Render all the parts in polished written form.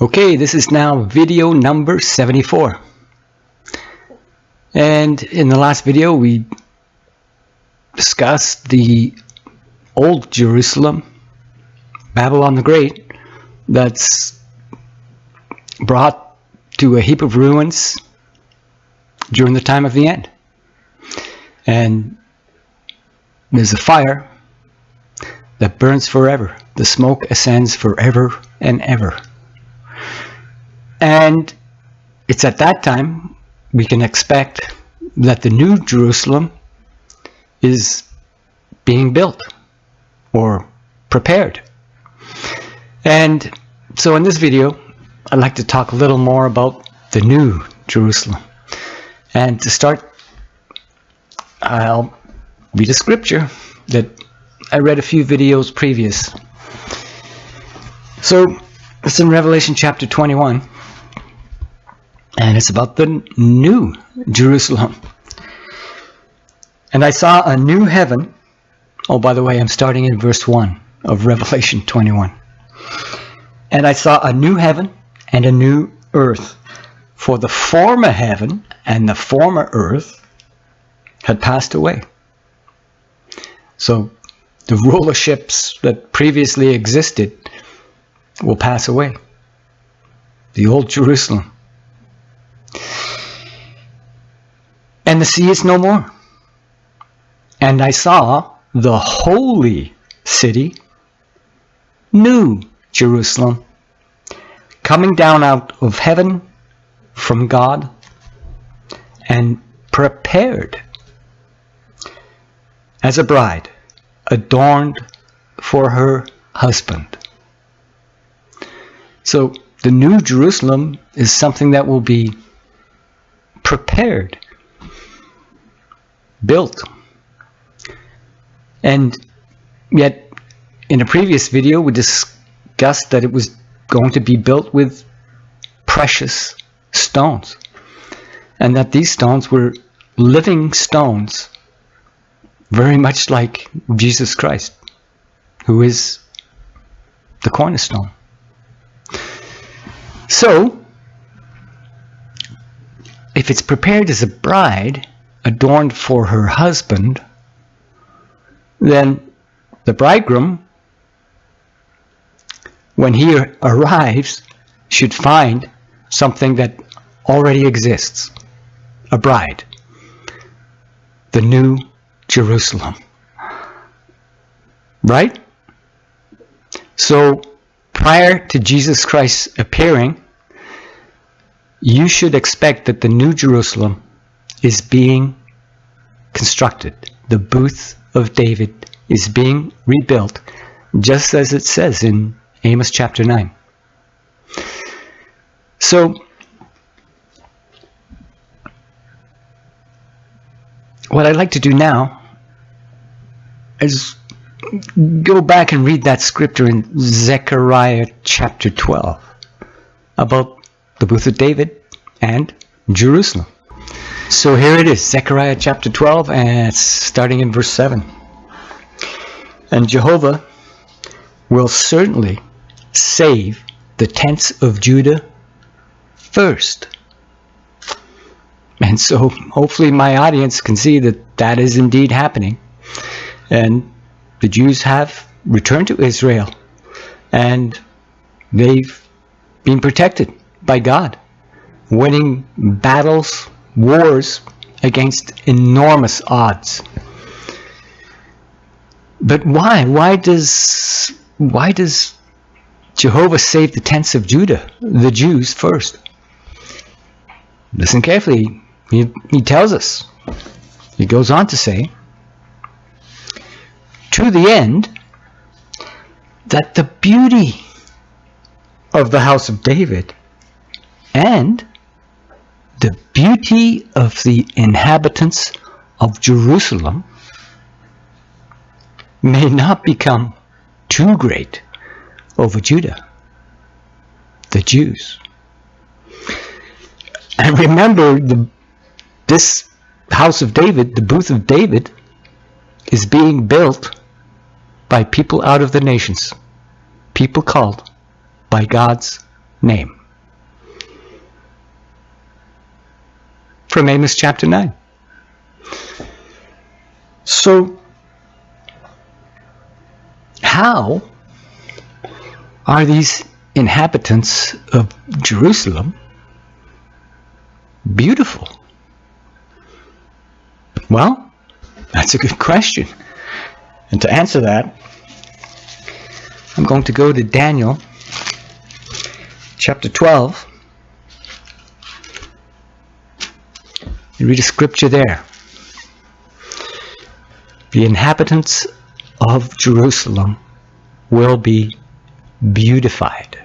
Okay, this is now video number 74. And in the last video we discussed the old Jerusalem, Babylon the Great, that's brought to a heap of ruins during the time of the end. And there's a fire that burns forever. The smoke ascends forever and ever. And it's at that time we can expect that the new Jerusalem is being built or prepared. And so in this video, I'd like to talk a little more about the new Jerusalem. And to start, I'll read a scripture that I read a few videos previous. So it's in Revelation chapter 21. And it's about the new Jerusalem. And I saw a new heaven. Oh, by the way, I'm starting in verse 1 of Revelation 21. And I saw a new heaven and a new earth. For the former heaven and the former earth had passed away. So the rulerships that previously existed will pass away. The old Jerusalem. And the sea is no more. And I saw the holy city, New Jerusalem, coming down out of heaven from God and prepared as a bride, adorned for her husband. So the New Jerusalem is something that will be prepared, built. And yet in a previous video we discussed that it was going to be built with precious stones, and that these stones were living stones, very much like Jesus Christ, who is the cornerstone. So if it's prepared as a bride, adorned for her husband, then the bridegroom, when he arrives, should find something that already exists, a bride, the new Jerusalem. Right? So prior to Jesus Christ appearing, you should expect that the new Jerusalem is being constructed. The booth of David is being rebuilt, just as it says in Amos chapter 9. So what I'd like to do now is go back and read that scripture in Zechariah chapter 12 about the booth of David and Jerusalem. So here it is, Zechariah chapter 12, and it's starting in verse 7. And Jehovah will certainly save the tents of Judah first. And so hopefully my audience can see that that is indeed happening. And the Jews have returned to Israel, and they've been protected by God, winning battles, wars against enormous odds. But why? Why does Jehovah save the tents of Judah, the Jews, first? Listen carefully. He tells us. He goes on to say, to the end that the beauty of the house of David and the beauty of the inhabitants of Jerusalem may not become too great over Judah, the Jews. And remember, this house of David, the booth of David, is being built by people out of the nations, people called by God's name. From Amos chapter 9. So, how are these inhabitants of Jerusalem beautiful? Well, that's a good question. And to answer that, I'm going to go to Daniel chapter 12 and read a scripture there. The inhabitants of Jerusalem will be beautified.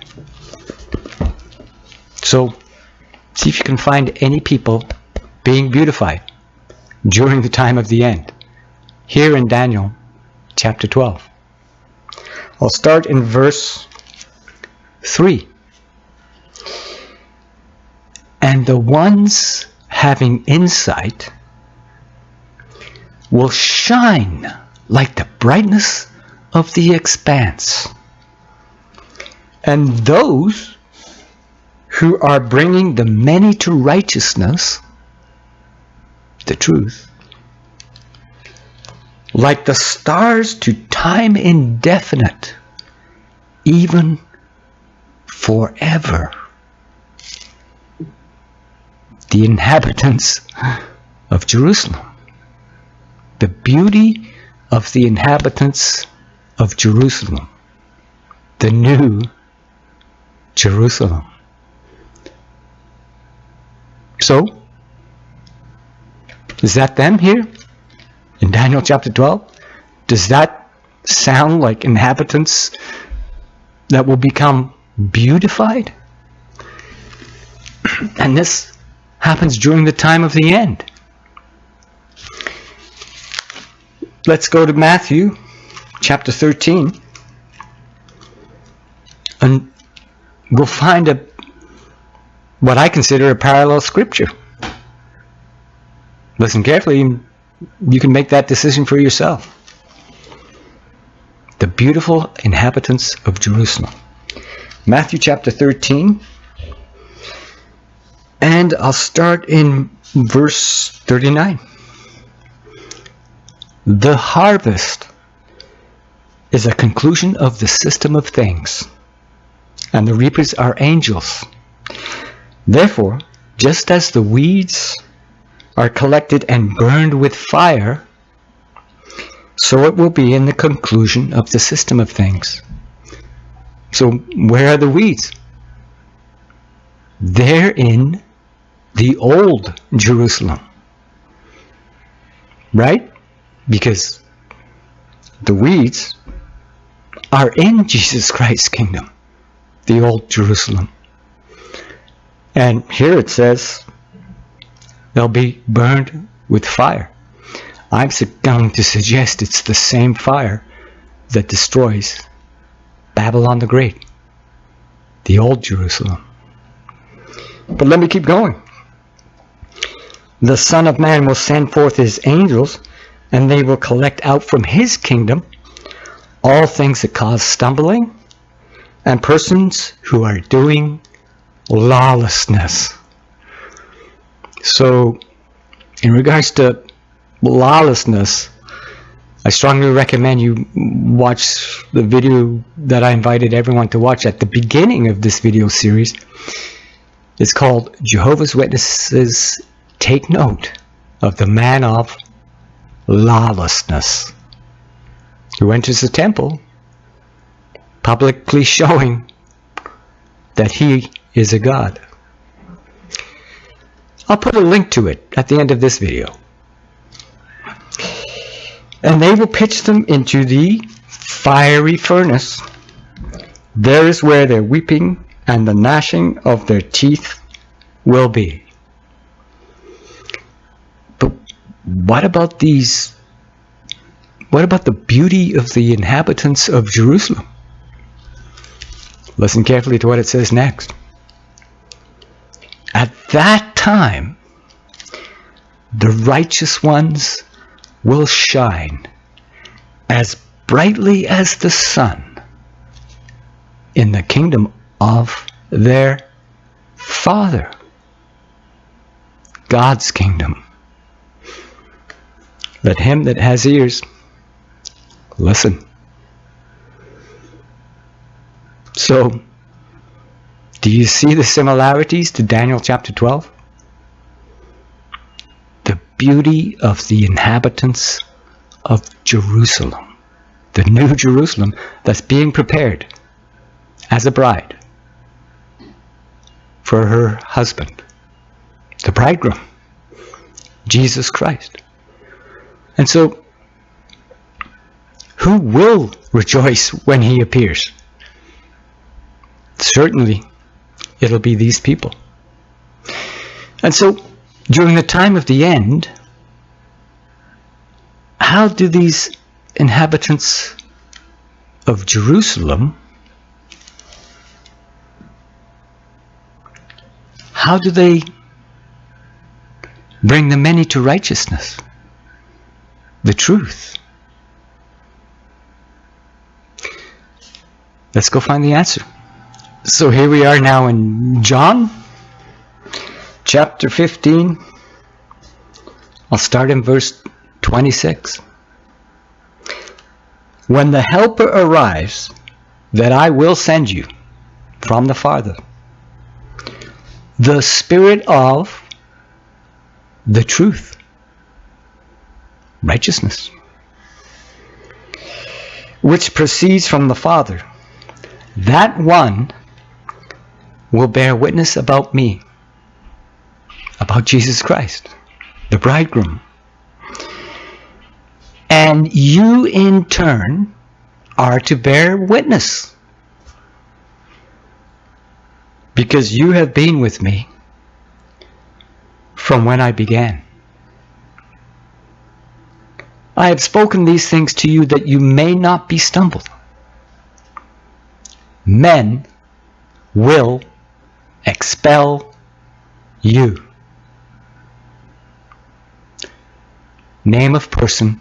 So, see if you can find any people being beautified during the time of the end. Here in Daniel chapter 12. I'll start in verse 3. And the ones having insight will shine like the brightness of the expanse. And those who are bringing the many to righteousness, the truth, like the stars to time indefinite, even forever. The inhabitants of Jerusalem. The beauty of the inhabitants of Jerusalem. The new Jerusalem. So, is that them here in Daniel chapter 12? Does that sound like inhabitants that will become beautified? And this happens during the time of the end. Let's go to Matthew chapter 13. And we'll find what I consider a parallel scripture. Listen carefully, and you can make that decision for yourself. The beautiful inhabitants of Jerusalem. Matthew chapter 13. And I'll start in verse 39. The harvest is a conclusion of the system of things, and the reapers are angels. Therefore, just as the weeds are collected and burned with fire, so it will be in the conclusion of the system of things. So, where are the weeds? They're in the old Jerusalem. Right? Because the weeds are in Jesus Christ's kingdom, the old Jerusalem. And here it says they'll be burned with fire. I'm going to suggest it's the same fire that destroys Babylon the Great, the old Jerusalem. But let me keep going. The Son of Man will send forth his angels, and they will collect out from his kingdom all things that cause stumbling and persons who are doing lawlessness. So, in regards to lawlessness, I strongly recommend you watch the video that I invited everyone to watch at the beginning of this video series. It's called Jehovah's Witnesses Take Note of the Man of Lawlessness, who enters the temple publicly showing that he is a god. I'll put a link to it at the end of this video. And they will pitch them into the fiery furnace. There is where their weeping and the gnashing of their teeth will be. But what about these? What about the beauty of the inhabitants of Jerusalem? Listen carefully to what it says next. At that time, the righteous ones will shine as brightly as the sun in the kingdom of their Father. God's kingdom. Let him that has ears listen. So, do you see the similarities to Daniel chapter 12? The beauty of the inhabitants of Jerusalem. The new Jerusalem that's being prepared as a bride for her husband, the bridegroom, Jesus Christ. And so, who will rejoice when he appears? Certainly, it'll be these people. And so, during the time of the end, how do these inhabitants of Jerusalem, how do they bring the many to righteousness? The truth. Let's go find the answer. So here we are now in John chapter 15. I'll start in verse 26. When the Helper arrives, that I will send you from the Father, the Spirit of the truth, righteousness, which proceeds from the Father, that one will bear witness about me, about Jesus Christ, the bridegroom. And you in turn are to bear witness, because you have been with me from when I began. I have spoken these things to you that you may not be stumbled. Men will expel you. Name of person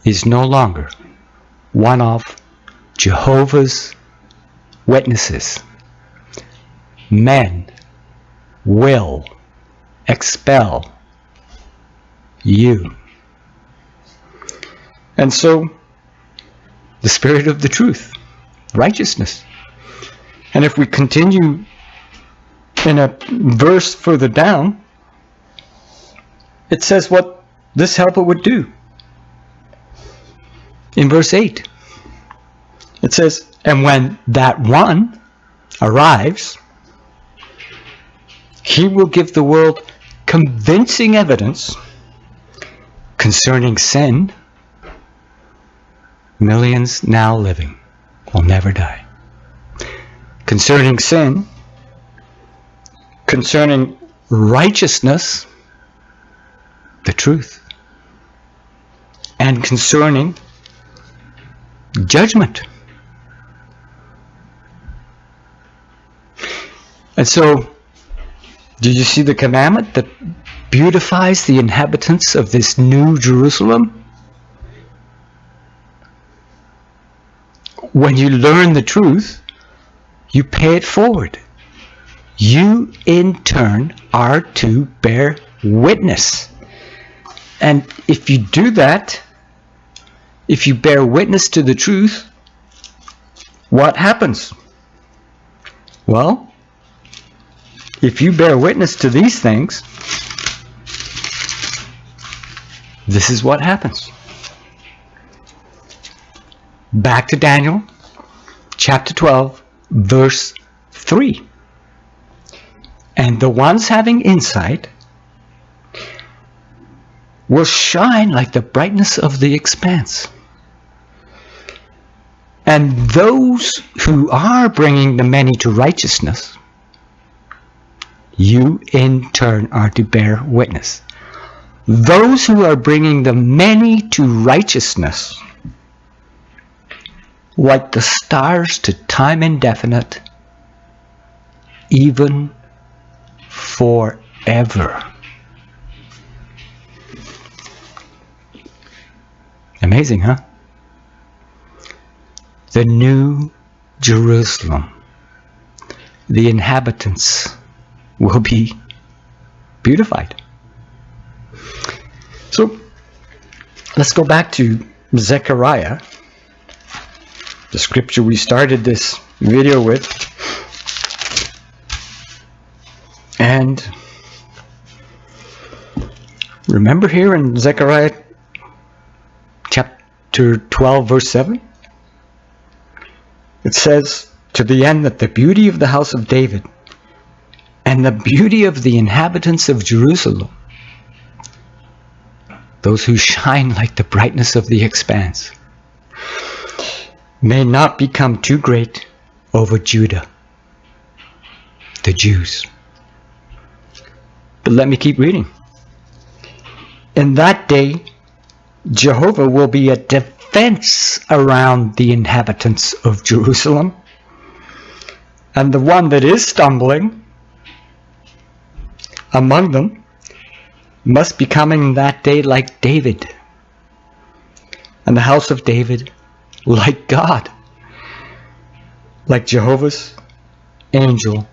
is no longer one of Jehovah's Witnesses. Men will expel you. And so, the Spirit of the truth, righteousness. And if we continue in a verse further down, it says what this helper would do. In verse 8, it says, and when that one arrives, he will give the world convincing evidence concerning sin. Millions now living will never die. Concerning sin, concerning righteousness, the truth, and concerning judgment. And so, do you see the commandment that beautifies the inhabitants of this new Jerusalem? When you learn the truth, you pay it forward. You, in turn, are to bear witness. And if you do that, if you bear witness to the truth, what happens? Well, if you bear witness to these things, this is what happens. Back to Daniel, chapter 12, verse 3. And the ones having insight will shine like the brightness of the expanse. And those who are bringing the many to righteousness, you in turn are to bear witness. Those who are bringing the many to righteousness, like the stars to time indefinite, even forever. Amazing, huh? The new Jerusalem, the inhabitants will be beautified. So let's go back to Zechariah, the scripture we started this video with. And remember here in Zechariah chapter 12 verse 7, it says, to the end that the beauty of the house of David and the beauty of the inhabitants of Jerusalem, those who shine like the brightness of the expanse, may not become too great over Judah, the Jews. But let me keep reading. In that day, Jehovah will be a defense around the inhabitants of Jerusalem, and the one that is stumbling among them must be coming that day like David, and the house of David like God, like Jehovah's angel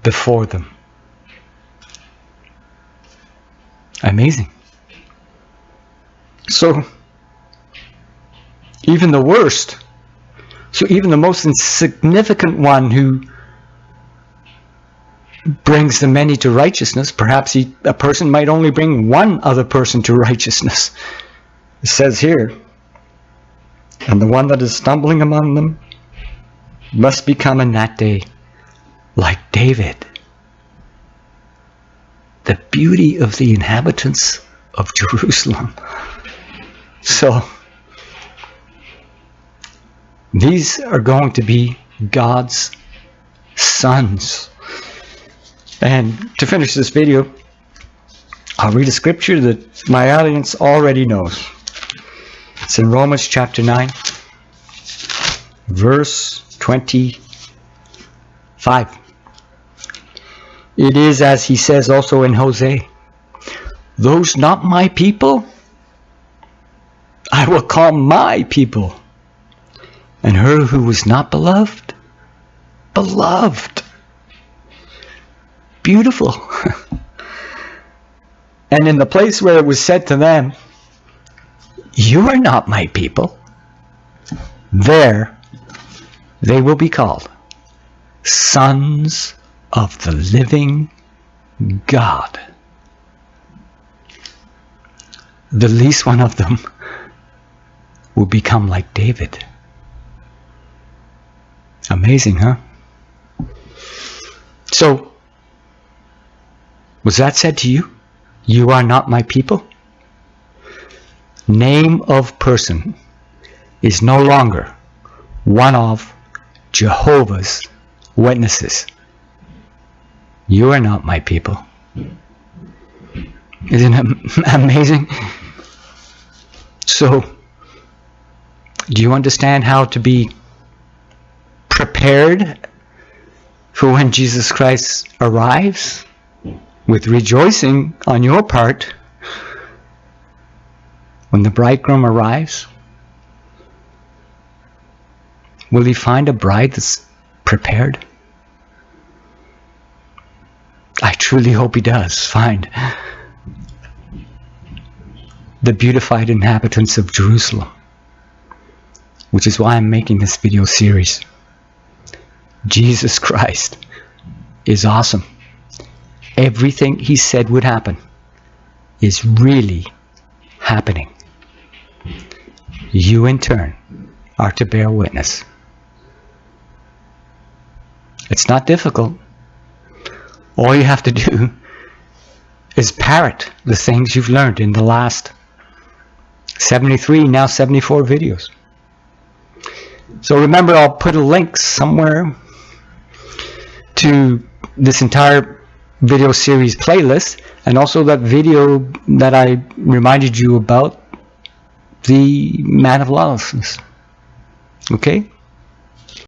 before them. Amazing. So even the worst, so even the most insignificant one who brings the many to righteousness, perhaps a person might only bring one other person to righteousness. It says here, and the one that is stumbling among them must become in that day like David, the beauty of the inhabitants of Jerusalem. So these are going to be God's sons. And to finish this video, I'll read a scripture that my audience already knows. It's in Romans chapter 9, verse 25. It is as he says also in Hosea, those not my people, I will call my people. And her who was not beloved, beloved. Beautiful. And in the place where it was said to them, you are not my people, there they will be called sons of the living God. The least one of them will become like David. Amazing, huh? So, was that said to you? You are not my people? Name of person is no longer one of Jehovah's Witnesses. You are not my people. Isn't it amazing? So, do you understand how to be prepared for when Jesus Christ arrives? With rejoicing on your part, when the bridegroom arrives, will he find a bride that's prepared? I truly hope he does find the beautified inhabitants of Jerusalem, which is why I'm making this video series. Jesus Christ is awesome. Everything he said would happen is really happening. You in turn are to bear witness. It's not difficult. All you have to do is parrot the things you've learned in the last 73, now 74 videos. So remember, I'll put a link somewhere to this entire video series playlist, and also that video that I reminded you about, the man of lawlessness. Okay?